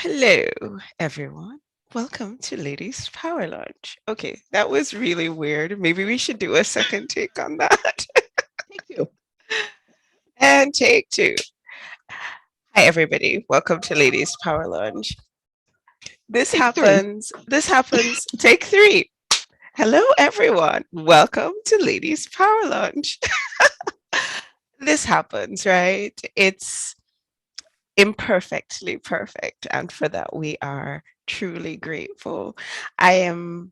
Hello, everyone. Welcome to Ladies Power Lunch. Okay, that was really weird. Maybe we should do a second take on that. Take two. And take two. Hi, everybody. Welcome to Ladies Power Lunch. This Take three. happens. This happens. Take three. Hello, everyone. Welcome to Ladies Power Lunch. This happens, right? It's imperfectly perfect. And for that, we are truly grateful. I am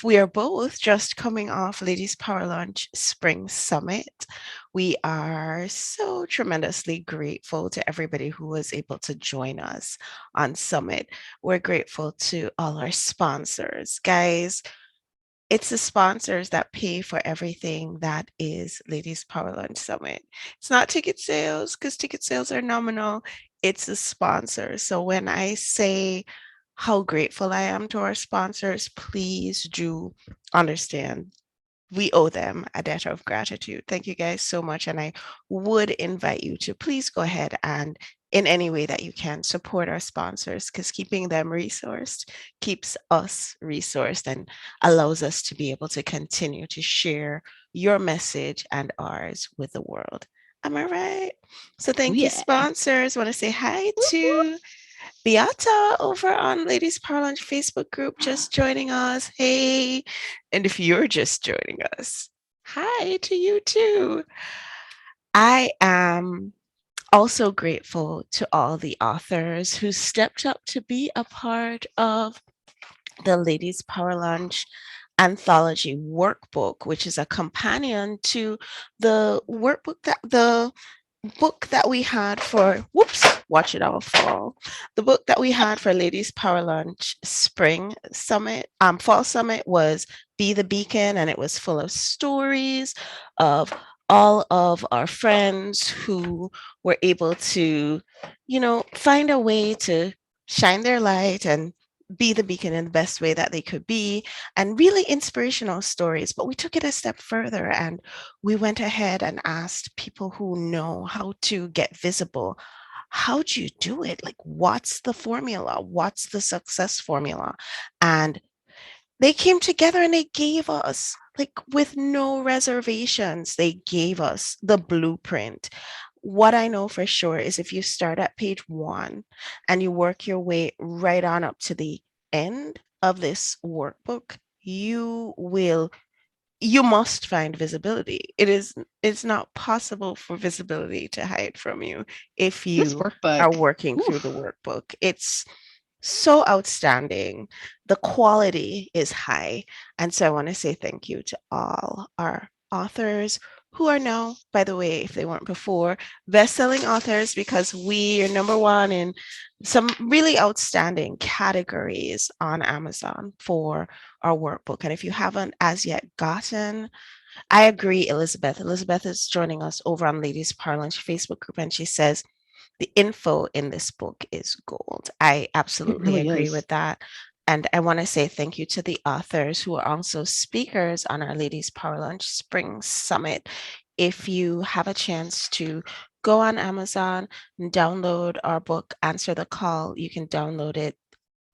we are both just coming off Ladies Power Lunch Spring Summit. We are so tremendously grateful to everybody who was able to join us on Summit. We're grateful to all our sponsors. Guys, it's the sponsors that pay for everything that is Ladies Power Lunch Summit. It's not ticket sales because ticket sales are nominal. It's the sponsors. So when I say how grateful I am to our sponsors, please do understand we owe them a debt of gratitude. Thank you guys so much. And I would invite you to please go ahead and, in any way that you can, support our sponsors because keeping them resourced keeps us resourced and allows us to be able to continue to share your message and ours with the world. Am I right? So, Oh thank you, yeah. sponsors. Want to say hi Whoop, whoop. to Beata over on Ladies Power Lunch Facebook group just joining us. Hey. And if you're just joining us, hi to you too. I am also grateful to all the authors who stepped up to be a part of the Ladies Power Lunch anthology workbook, which is a companion to the book that we had for watch it all fall. The book that we had for Ladies Power Lunch Fall Summit was Be the Beacon, and it was full of stories of all of our friends who were able to, find a way to shine their light and be the beacon in the best way that they could be, and really inspirational stories. But we took it a step further and we went ahead and asked people who know how to get visible. How do you do it? Like, what's the formula? What's the success formula? And they came together and they gave us, like, with no reservations, they gave us the blueprint. What I know for sure is if you start at page one and you work your way right on up to the end of this workbook, you must find visibility. It's not possible for visibility to hide from you if This you are workbook. working through the Oof. workbook. It's so outstanding. The quality is high. And so I want to say thank you to all our authors who are now, by the way, if they weren't before, best-selling authors because we are number one in some really outstanding categories on Amazon for our workbook. And if you haven't as yet gotten, I agree, Elizabeth. Elizabeth is joining us over on Ladies Parlance Facebook group, and she says, the info in this book is gold. I It absolutely really agree is. with that. And I want to say thank you to the authors who are also speakers on our Ladies Power Lunch Spring Summit. If you have a chance to go on Amazon and download our book, Answer the Call, you can download it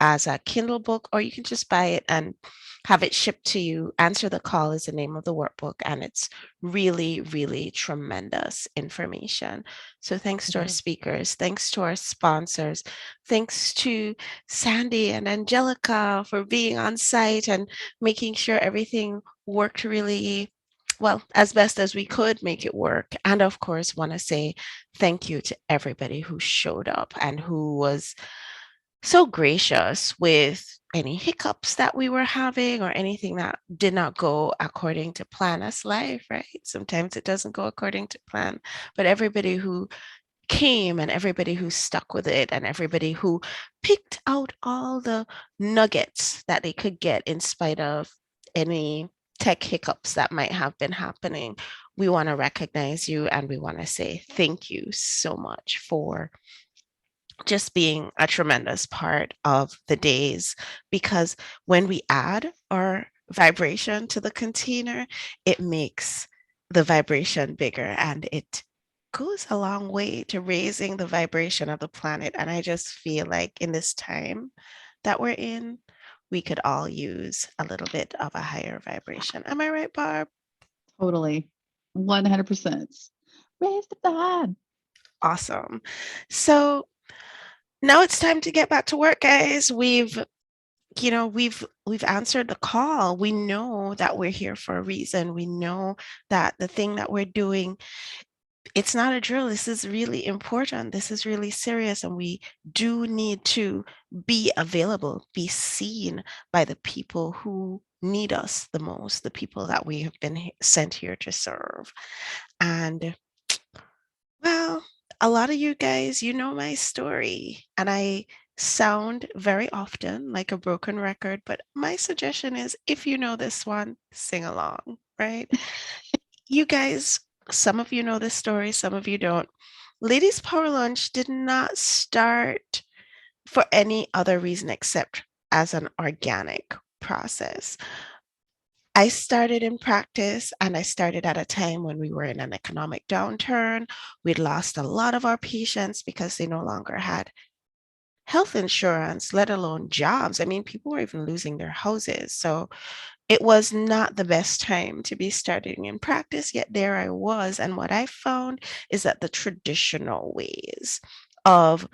as a Kindle book, or you can just buy it and have it shipped to you. Answer the Call is the name of the workbook, and it's really, really tremendous information. So, thanks It to our is. speakers, thanks to our sponsors, thanks to Sandy and Angelica for being on site and making sure everything worked really well, as best as we could make it work. And of course, want to say thank you to everybody who showed up and who was so gracious with any hiccups that we were having or anything that did not go according to plan. As life, right? Sometimes it doesn't go according to plan, but everybody who came and everybody who stuck with it and everybody who picked out all the nuggets that they could get in spite of any tech hiccups that might have been happening. We want to recognize you and we want to say thank you so much for just being a tremendous part of the days, because when we add our vibration to the container, it makes the vibration bigger and it goes a long way to raising the vibration of the planet. And I just feel like in this time that we're in, we could all use a little bit of a higher vibration. Am I right, Barb? Totally. 100%. Raise the vibe. Awesome. So now it's time to get back to work, guys. We've answered the call. We know that we're here for a reason. We know that the thing that we're doing, it's not a drill. This is really important. This is really serious, and we do need to be available, be seen by the people who need us the most, the people that we have been sent here to serve. And well, a lot of you guys, you know my story, and I sound very often like a broken record, but my suggestion is if you know this one, sing along, right? You guys, some of you know this story, some of you don't. Ladies Power Lunch did not start for any other reason except as an organic process. I started in practice and I started at a time when we were in an economic downturn. We'd lost a lot of our patients because they no longer had health insurance, let alone jobs. I mean, people were even losing their houses. So it was not the best time to be starting in practice, yet there I was. And what I found is that the traditional ways of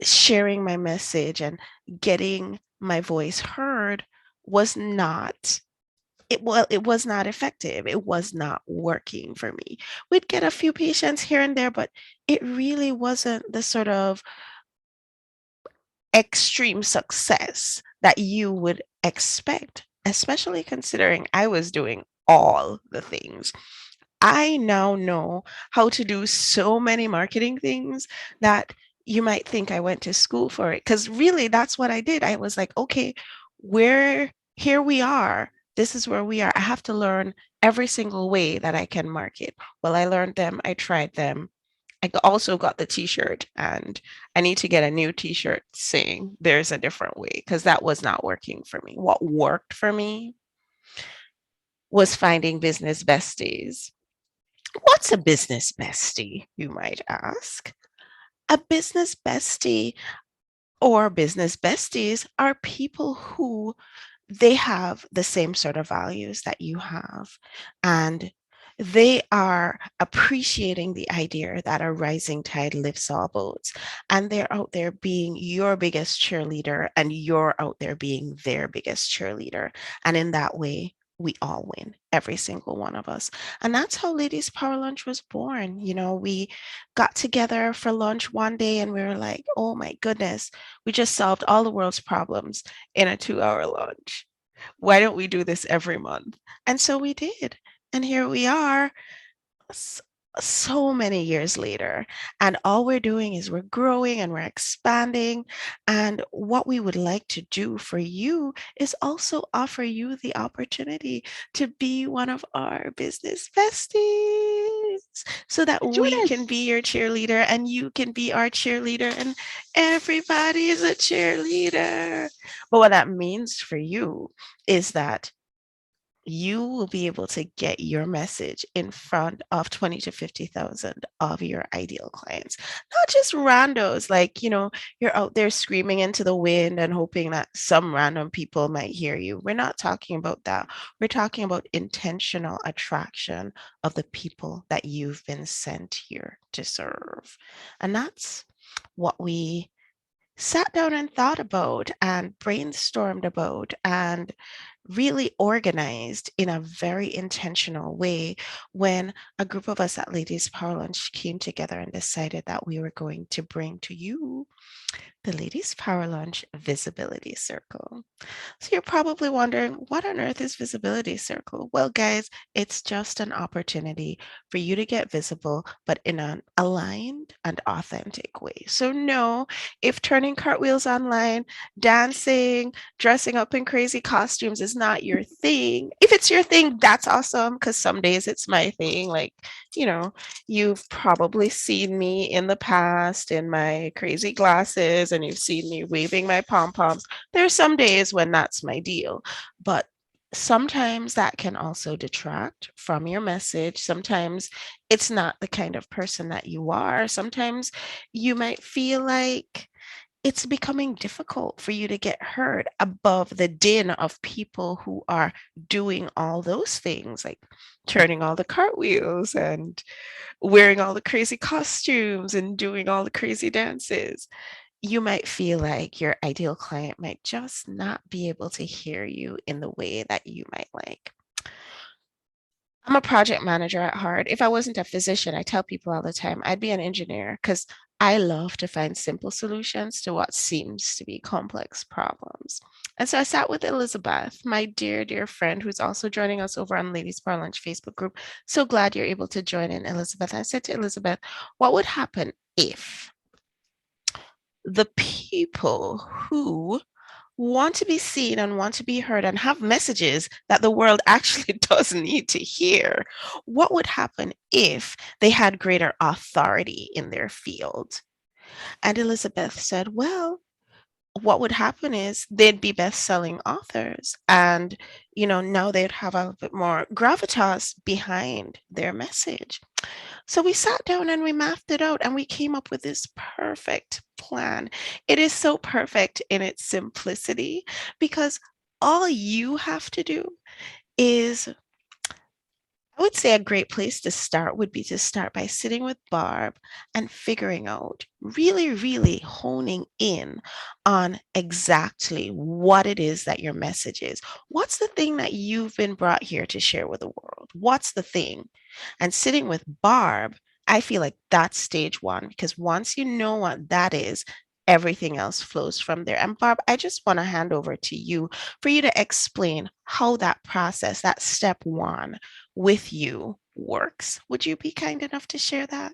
sharing my message and getting my voice heard was not it was not effective. It was not working for me. We'd get a few patients here and there, but it really wasn't the sort of extreme success that you would expect, especially considering I was doing all the things. I now know how to do so many marketing things that you might think I went to school for it. Because really, that's what I did. I was like, okay, we're here we are. This is where we are. I have to learn every single way that I can market. Well, I learned them, I tried them. Also got the t-shirt, and I need to get a new t-shirt saying there's a different way because that was not working for me. What worked for me was finding business besties. What's a business bestie, you might ask? A business bestie or business besties are people who they have the same sort of values that you have, and they are appreciating the idea that a rising tide lifts all boats, and they're out there being your biggest cheerleader and you're out there being their biggest cheerleader, and in that way we all win, every single one of us. And that's how Ladies Power Lunch was born. We got together for lunch one day and we were like, oh my goodness, we just solved all the world's problems in a 2-hour lunch. Why don't we do this every month? And so we did. And here we are s- so many years later. And all we're doing is we're growing and we're expanding. And what we would like to do for you is also offer you the opportunity to be one of our business besties so that Join we can us. be your cheerleader and you can be our cheerleader and everybody is a cheerleader. But what that means for you is that you will be able to get your message in front of 20 to 50,000 of your ideal clients. Not just randos, like, you're out there screaming into the wind and hoping that some random people might hear you. We're not talking about that. We're talking about intentional attraction of the people that you've been sent here to serve. And that's what we sat down and thought about and brainstormed about and really organized in a very intentional way when a group of us at Ladies Power Lunch came together and decided that we were going to bring to you the Ladies Power Lunch Visibility Circle. So you're probably wondering, what on earth is Visibility Circle? Well, guys, it's just an opportunity for you to get visible, but in an aligned and authentic way. So no, if turning cartwheels online, dancing, dressing up in crazy costumes is not your thing, if it's your thing, that's awesome, because some days it's my thing. Like, you know, you've probably seen me in the past in my crazy glasses and you've seen me waving my pom poms. There's some days when that's my deal, but Sometimes that can also detract from your message. Sometimes it's not the kind of person that you are. Sometimes you might feel like it's becoming difficult for you to get heard above the din of people who are doing all those things, like turning all the cartwheels and wearing all the crazy costumes and doing all the crazy dances. You might feel like your ideal client might just not be able to hear you in the way that you might like. I'm a project manager at heart. If I wasn't a physician, I tell people all the time I'd be an engineer because I love to find simple solutions to what seems to be complex problems. And so I sat with Elizabeth, my dear, dear friend, who's also joining us over on Ladies Bar Lunch Facebook group. So glad you're able to join in, Elizabeth. I said to Elizabeth, what would happen if the people who want to be seen and want to be heard and have messages that the world actually does need to hear, what would happen if they had greater authority in their field? And Elizabeth said, well, what would happen is they'd be best-selling authors and now they'd have a bit more gravitas behind their message. So we sat down and we mapped it out and we came up with this perfect plan. It is so perfect in its simplicity because all you have to do is, I would say a great place to start would be to start by sitting with Barb and figuring out, really, really honing in on exactly what it is that your message is. What's the thing that you've been brought here to share with the world? What's the thing? And sitting with Barb, I feel like that's stage one because once you know what that is, everything else flows from there. And Barb, I just want to hand over to you for you to explain how that process, that step one, with you works. Would you be kind enough to share that?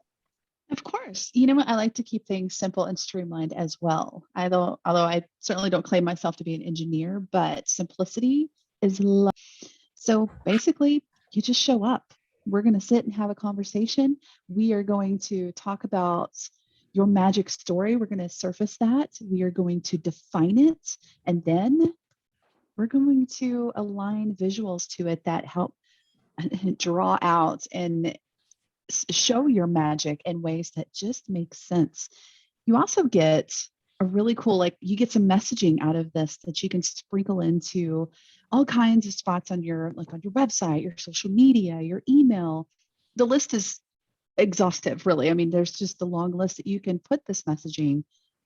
Of course. You know what? I like to keep things simple and streamlined as well. Although I certainly don't claim myself to be an engineer, but simplicity is love. So basically, you just show up. We're going to sit and have a conversation. We are going to talk about your magic story. We're going to surface that. We are going to define it. And then we're going to align visuals to it that help draw out and show your magic in ways that just make sense. You also get a really cool, like you get some messaging out of this that you can sprinkle into all kinds of spots on your, like on your website, your social media, your email. The list is exhaustive, really. I mean, there's just a long list that you can put this messaging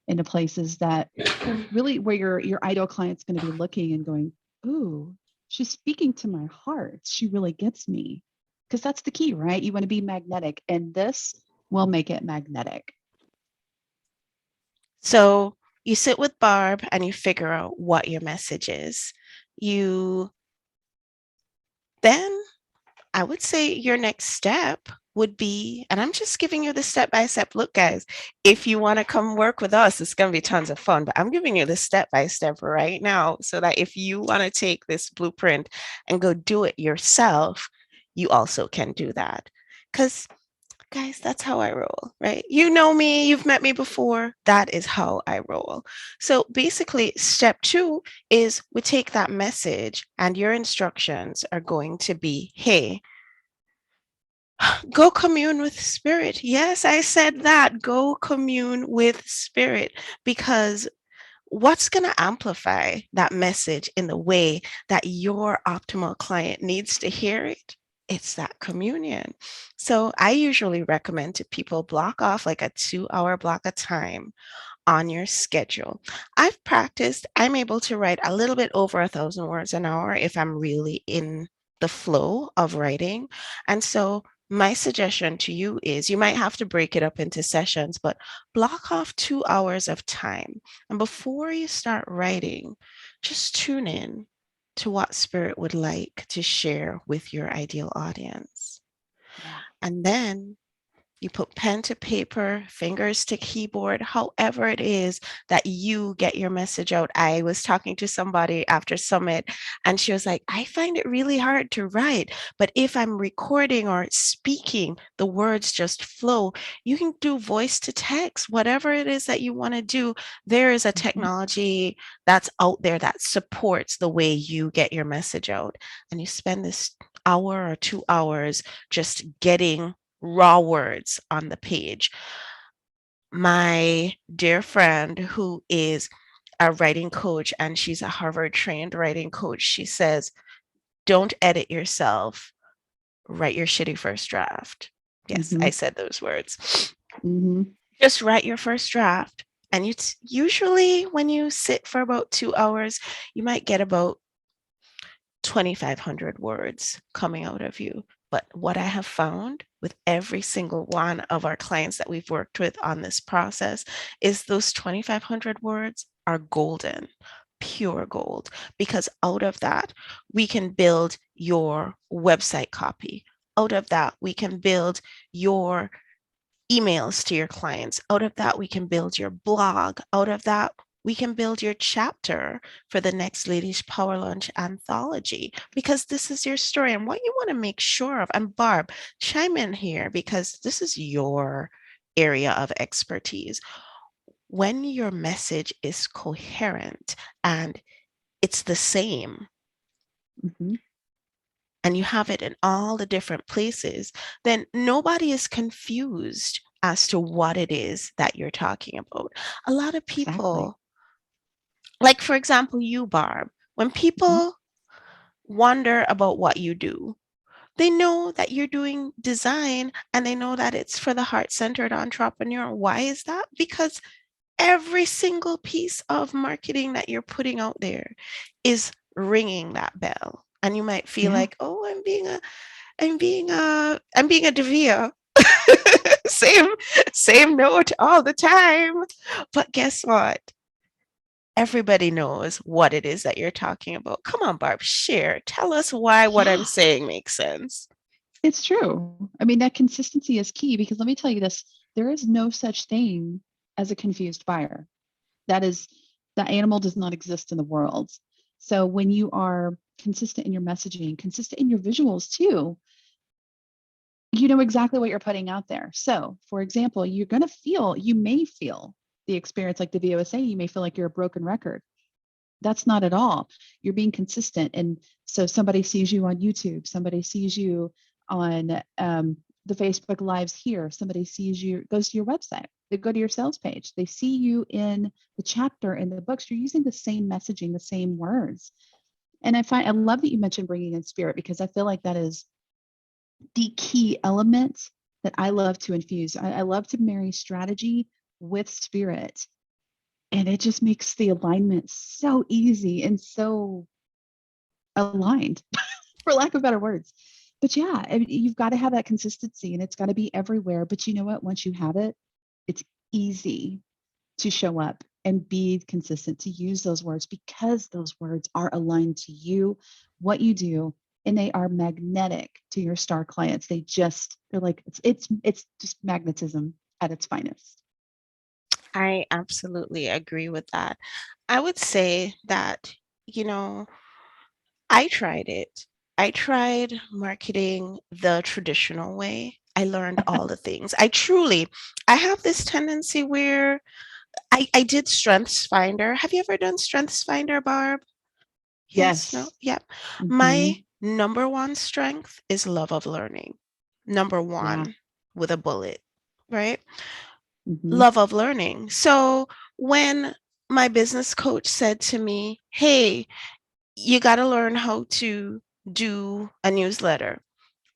into places that really where your ideal client's going to be looking and going, ooh, she's speaking to my heart. She really gets me. Because that's the key, right? You want to be magnetic, and this will make it magnetic. So you sit with Barb and you figure out what your message is. You then, I would say your next step would be, and I'm just giving you the step by step. Look, guys, if you want to come work with us, it's going to be tons of fun. But I'm giving you the step by step right now so that if you want to take this blueprint and go do it yourself, you also can do that. Because guys, that's how I roll, right? You know me, you've met me before. That is how I roll. So basically, step two is we take that message, and your instructions are going to be, hey, go commune with spirit. Yes, I said that. Go commune with spirit because what's going to amplify that message in the way that your optimal client needs to hear it? It's that communion. So I usually recommend to people block off like a 2 hour block of time on your schedule. I've practiced, I'm able to write a little bit over 1,000 words an hour if I'm really in the flow of writing. And so my suggestion to you is you might have to break it up into sessions, but block off 2 hours of time. And before you start writing, just tune in to what spirit would like to share with your ideal audience. Yeah. And then You put pen to paper, fingers to keyboard, however it is that you get your message out. I was talking to somebody after Summit, and she was like, I find it really hard to write, but if I'm recording or speaking, the words just flow. You can do voice to text, whatever it is that you want to do. There is a Mhm. technology that's out there that supports the way you get your message out. And you spend this hour or 2 hours just getting raw words on the page. My dear friend, who is a writing coach and she's a Harvard trained writing coach, she says, don't edit yourself, write your shitty first draft. Yes, I Mhm. said those words. Mhm. Just write your first draft. And it's usually when you sit for about 2 hours, you might get about 2,500 words coming out of you. But what I have found with every single one of our clients that we've worked with on this process is those 2,500 words are golden, pure gold, because out of that, we can build your website copy. Out of that, we can build your emails to your clients. Out of that, we can build your blog. Out of that, we can build your chapter for the next Ladies Power Lunch anthology because this is your story and what you want to make sure of. And Barb, chime in here because this is your area of expertise. When your message is coherent and it's the same, Mhm. and you have it in all the different places, then nobody is confused as to what it is that you're talking about. A lot of Exactly. people, like for example, you, Barb, when Mhm. people wonder about what you do, they know that you're doing design and they know that it's for the heart centered entrepreneur. Why is that? Because every single piece of marketing that you're putting out there is ringing that bell. And you might feel Yeah. like, oh, I'm being a Devere. same same note all the time. But guess what? Everybody knows what it is that you're talking about. Come on, Barb, share. Tell us why what I'm Yeah. saying makes sense. It's true. I mean, that consistency is key because let me tell you this, there is no such thing as a confused buyer. That is, the animal does not exist in the world. So when you are consistent in your messaging, consistent in your visuals too, you know exactly what you're putting out there. So, for example, you may feel the experience like the video was saying, you may feel like you're a broken record. That's not at all. You're being consistent. And so somebody sees you on YouTube, somebody sees you on the Facebook Lives here, somebody sees you, goes to your website, they go to your sales page, they see you in the chapter in the books, you're using the same messaging, the same words. And I love that you mentioned bringing in spirit because I feel like that is the key element that I love to infuse. I love to marry strategy with spirit. And it just makes the alignment so easy and so aligned, for lack of better words. But yeah, I mean, you've got to have that consistency and it's got to be everywhere. But you know what? Once you have it, it's easy to show up and be consistent, to use those words because those words are aligned to you, what you do, and they are magnetic to your star clients. They're like it's just magnetism at its finest. I absolutely agree with that. I would say that, you know, I tried it. I tried marketing the traditional way. I learned all the things. I have this tendency where I did Strengths Finder. Have you ever done Strengths Finder, Barb? Yes, no, Yes. yeah. Hmm. My number one strength is love of learning. Number Yeah. one with a bullet, right? Hmm. Love of learning. So when my business coach said to me, hey, you got to learn how to do a newsletter.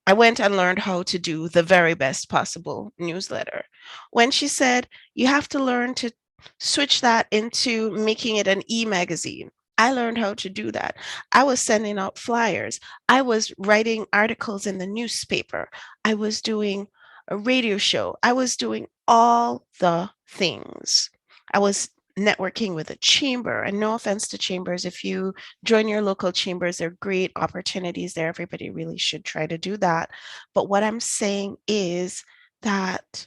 I went and learned how to do the very best possible newsletter. When she said, you have to learn to switch that into making it an e magazine, I learned how to do that. I was sending out flyers. I was writing articles in the newspaper. I was doing a radio show. I was doing all the things. I was networking with a chamber. And no offense to chambers, if you join your local chambers, they're great opportunities there. Everybody really should try to do that. But what I'm saying is that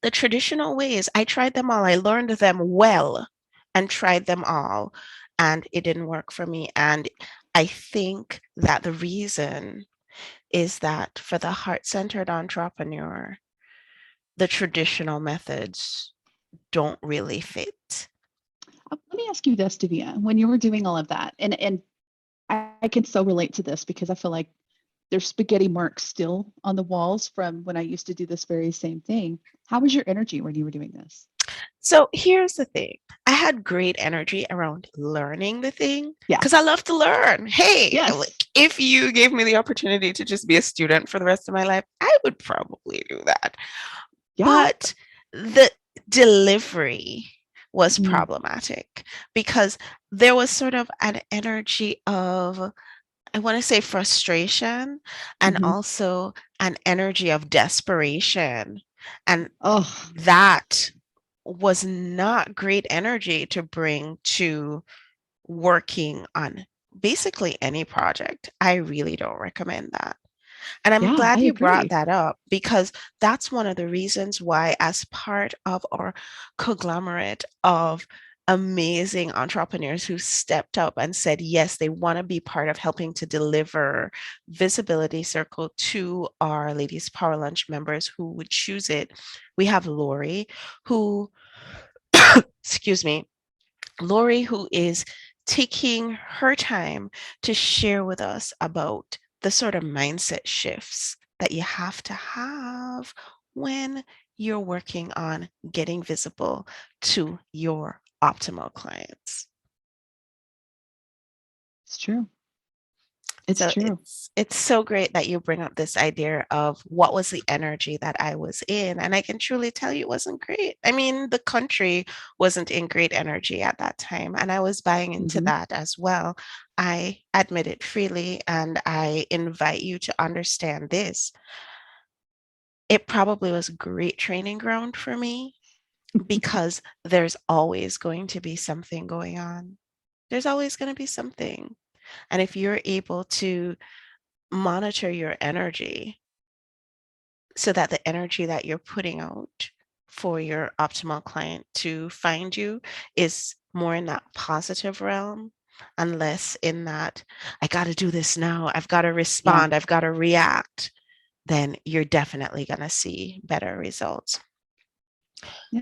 the traditional ways, I tried them all. I learned them well and tried them all, and it didn't work for me. And I think that the reason is that for the heart centered entrepreneur, the traditional methods don't really fit. Let me ask you this, Divya. When you were doing all of that, and I can so relate to this because I feel like there's spaghetti marks still on the walls from when I used to do this very same thing. How was your energy when you were doing this? So here's the thing, I had great energy around learning the thing Yeah. because I love to learn. Hey, like Yes. if you gave me the opportunity to just be a student for the rest of my life, I would probably do that. Yeah. But the delivery was Mm, problematic because there was sort of an energy of, I want to say, frustration and hmm. also an energy of desperation. And Oh, that was not great energy to bring to working on basically any project. I really don't recommend that. And I'm yeah, I glad you brought agree. that up because that's one of the reasons why, as part of our conglomerate of amazing entrepreneurs who stepped up and said, yes, they want to be part of helping to deliver Visibility Circle to our Ladies Power Lunch members who would choose it. We have Lori, who, excuse me, Lori, who is taking her time to share with us about the sort of mindset shifts that you have to have when you're working on getting visible to your optimal clients. It's true. It's So true. it's so great that you bring up this idea of what was the energy that I was in, and I can truly tell you it wasn't great. I mean, the country wasn't in great energy at that time, and I was buying into Hmm. that as well. I admit it freely, and I invite you to understand this. It probably was a great training ground for me because there's always going to be something going on. There's always going to be something. And if you're able to monitor your energy so that the energy that you're putting out for your optimal client to find you is more in that positive realm and less in that, I got to do this now, I've got to Yeah. respond, I've got to react, then you're definitely going to see better results. Yeah.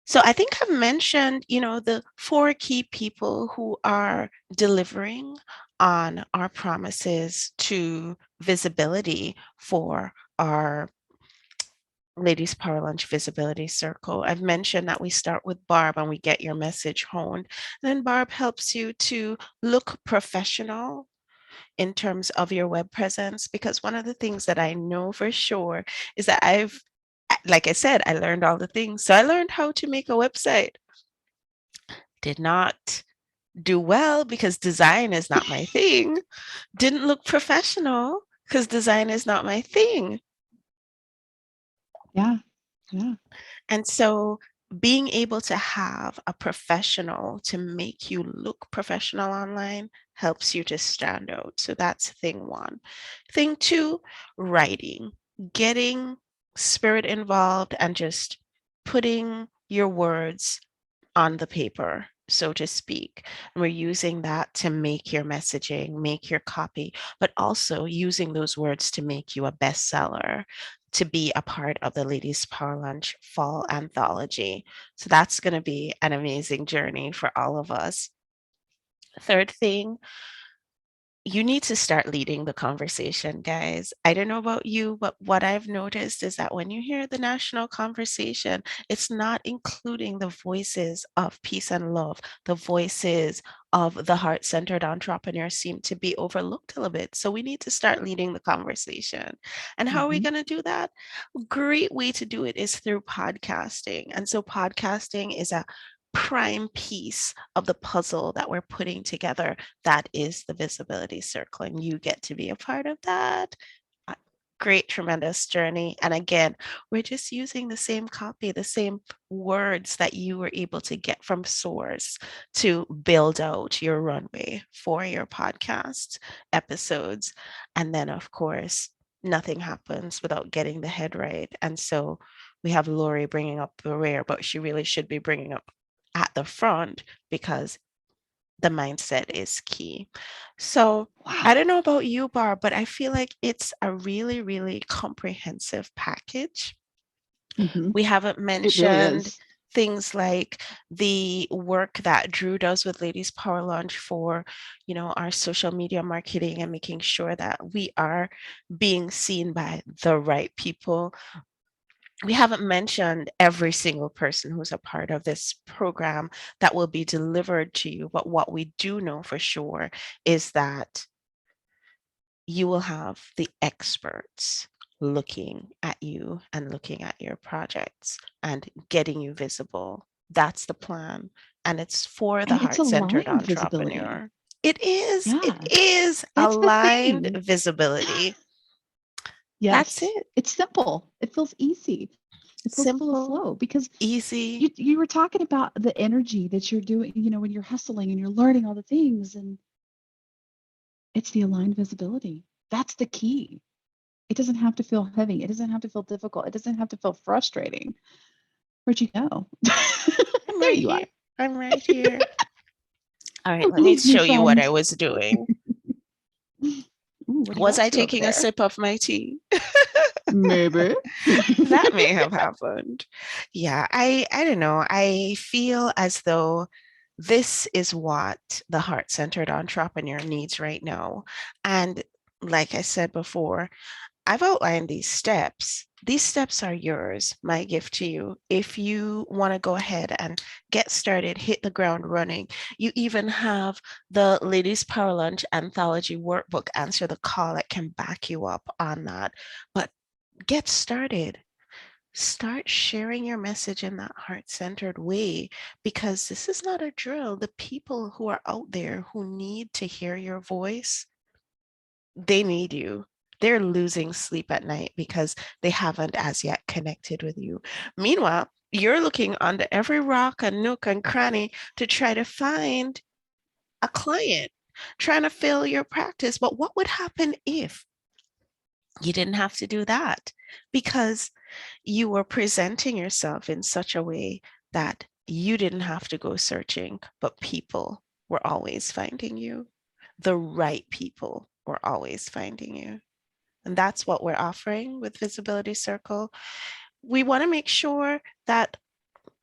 So I think I've mentioned, the four key people who are delivering on our promises to visibility for our Ladies Power Lunch Visibility Circle. I've mentioned that we start with Barb and we get your message honed. Then Barb helps you to look professional in terms of your web presence, because one of the things that I know for sure is that like I said, I learned all the things. So I learned how to make a website. Did not do well because design is not my thing. Didn't look professional because design is not my thing. Yeah. Yeah. And so being able to have a professional to make you look professional online helps you to stand out. So that's thing one. Thing two, writing, getting spirit involved and just putting your words on the paper, so to speak. And we're using that to make your messaging, make your copy, but also using those words to make you a bestseller, to be a part of the Ladies Power Lunch Fall Anthology. So that's going to be an amazing journey for all of us. Third thing, you need to start leading the conversation, guys. I don't know about you, but what I've noticed is that when you hear the national conversation, it's not including the voices of peace and love. The voices of the heart centered entrepreneurs seem to be overlooked a little bit. So we need to start leading the conversation. And how are we Hmm. going to do that? Great way to do it is through podcasting. And so podcasting is a prime piece of the puzzle that we're putting together. That is the visibility circle, and you get to be a part of that. Great, tremendous journey. And again, we're just using the same copy, the same words that you were able to get from source to build out your runway for your podcast episodes. And then, of course, nothing happens without getting the head right. And so we have Lori bringing up the rear, but she really should be bringing up at the front because the mindset is key. So I Wow. don't know about you, Barb, but I feel like it's a really, really comprehensive package. Hmm. We haven't It really mentioned is. things like the work that Drew does with Ladies Power Lunch for, our social media marketing and making sure that we are being seen by the right people. We haven't mentioned every single person who's a part of this program that will be delivered to you, but what we do know for sure is that you will have the experts looking at you and looking at your projects and getting you visible. That's the plan. And it's for the And it's heart centered aligned visibility. entrepreneur. It Yeah. is That's the aligned thing. visibility. That's Yes. it. It's simple. It feels easy. It feels full of Simple, flow because easy. you were talking about the energy that you're doing, when you're hustling and you're learning all the things, and it's the aligned visibility. That's the key. It doesn't have to feel heavy. It doesn't have to feel difficult. It doesn't have to feel frustrating. Where'd you go? I'm There right you here. are. I'm right here. All right, Oh, let me lose me, show you what friend. I was doing. Ooh, what are you Was up I to over taking a there? sip of my tea? Maybe. That may have happened. Yeah, I don't know. I feel as though this is what the heart-centered entrepreneur needs right now. And like I said before, I've outlined these steps. These steps are yours, my gift to you. If you want to go ahead and get started, hit the ground running. You even have the Ladies Power Lunch Anthology Workbook, Answer the Call, that can back you up on that. But get started. Start sharing your message in that heart centered way because this is not a drill. The people who are out there who need to hear your voice, they need you. They're losing sleep at night because they haven't as yet connected with you. Meanwhile, you're looking under every rock and nook and cranny to try to find a client, trying to fill your practice. But what would happen if you didn't have to do that? Because you were presenting yourself in such a way that you didn't have to go searching, but people were always finding you. The right people were always finding you. And that's what we're offering with Visibility Circle. We want to make sure that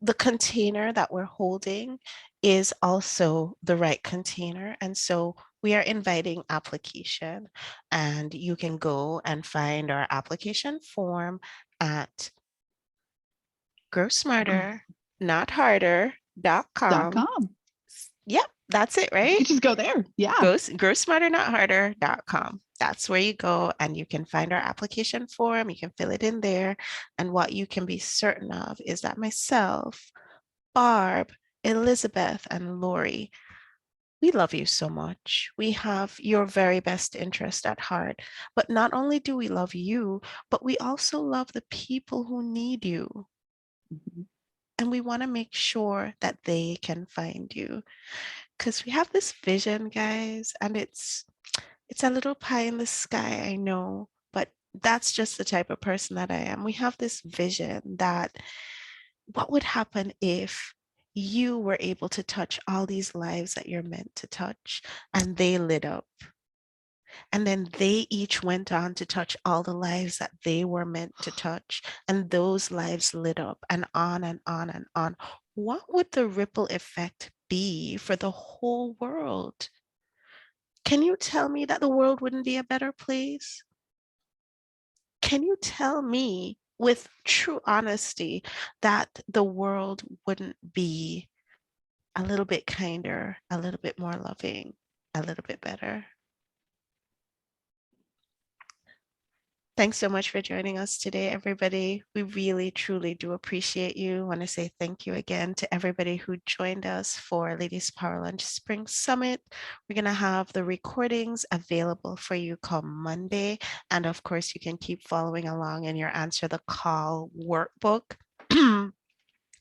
the container that we're holding is also the right container. And so we are inviting application, and you can go and find our application form at Dot growsmarter.harder.com. com. Yep, that's it, You right? could just go there. Yeah. Growsmarter.harder.com. That's where you go and you can find our application form. You can fill it in there. And what you can be certain of is that myself, Barb, Elizabeth, and Lori, we love you so much. We have your very best interest at heart. But not only do we love you, but we also love the people who need you. Mhm. And we want to make sure that they can find you because we have this vision, guys, and it's a little pie in the sky, I know, but that's just the type of person that I am. We have this vision that what would happen if you were able to touch all these lives that you're meant to touch and they lit up, and then they each went on to touch all the lives that they were meant to touch, and those lives lit up, and on and on and on. What would the ripple effect be for the whole world? Can you tell me that the world wouldn't be a better place? Can you tell me with true honesty that the world wouldn't be a little bit kinder, a little bit more loving, a little bit better? Thanks so much for joining us today, everybody. We really, truly do appreciate you. I want to say thank you again to everybody who joined us for Ladies Power Lunch Spring Summit. We're going to have the recordings available for you come Monday. And of course, you can keep following along in your Answer the Call workbook.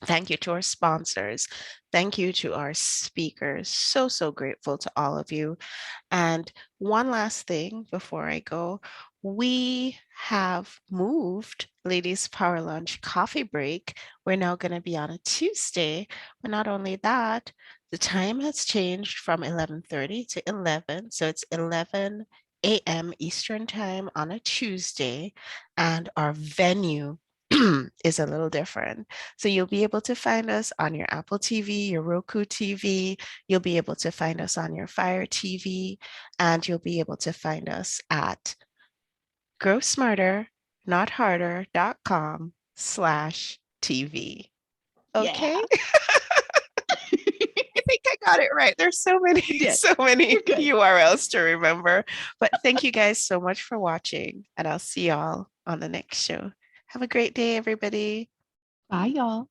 Thank you to our sponsors. Thank you to our speakers. So, so grateful to all of you. And one last thing before I go, we have moved Ladies Power Lunch coffee break. We're now going to be on a Tuesday. But not only that, the time has changed from 11:30 to 11. So it's 11 a.m. Eastern time on a Tuesday. And our venue is a little different. So you'll be able to find us on your Apple TV, your Roku TV. You'll be able to find us on your Fire TV, and you'll be able to find us at growsmarter.harder.com/TV. Yeah. Okay. I think I got it right. There's so many, You did. so many You're good. URLs to remember. But thank you guys so much for watching, and I'll see y'all on the next show. Have a great day, everybody. Bye, y'all.